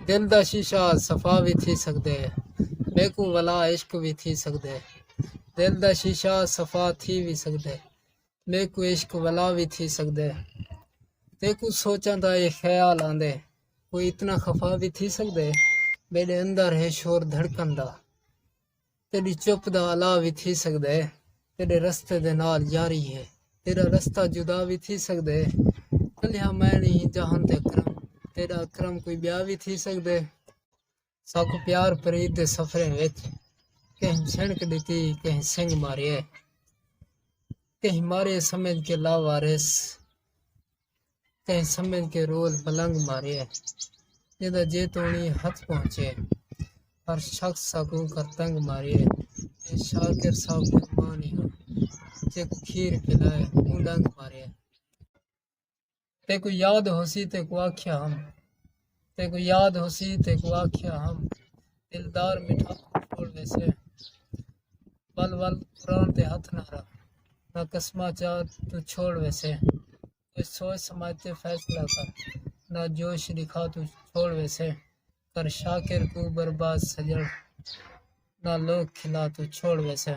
दिल दा शीशा सफा भी थी सकदे, मेकू वला इश्क भी थी सकदे। दिल दा शीशा सफा थी भी सकदे, मेकू इश्क वला भी थी सकदे। तेकू सोचां दा ये ख्याल आंदे, कोई इतना खफा भी थी सकदे। मेरे अंदर है शोर धड़कन दा, तेरी चुप दा अला भी थी सकदे। तेरे रस्ते दे नाल यारी है, तेरा रस्ता जुदा भी थी सकदे। कलिया मैं नहीं जहान ते अकरम, तेरा अकरम कोई ब्याह भी थी सकदे। साकू प्यार प्रीत दे सफरे विच कहीं छिणक दिती, कहीं सिंग मारिए, कहीं मारे समझ के लावारिस, कहीं समझ के रोल पलंग मारिए। जेदा जे तोणी हथ पहुंचे, हर शख्स साकू कर तंग मारिए। ये शाकिर साहब मेहमान ही हो, जे खीर पिलाए मुंह डंग मारिए। तेको याद होसी तेको आख्या हम, तेको याद होसी तेको आख्या हम, दिलदार मिठा छोड़ वैसे। बल बल कुरान ते हथ ना रख, ना कसमा चार तू छोड़ वैसे। कोई सोच समझते फैसला कर, ना जोश दिखा तू छोड़ वैसे। कर शाकिर को बर्बाद सजड़, ना लोग खिला तू छोड़ वैसे।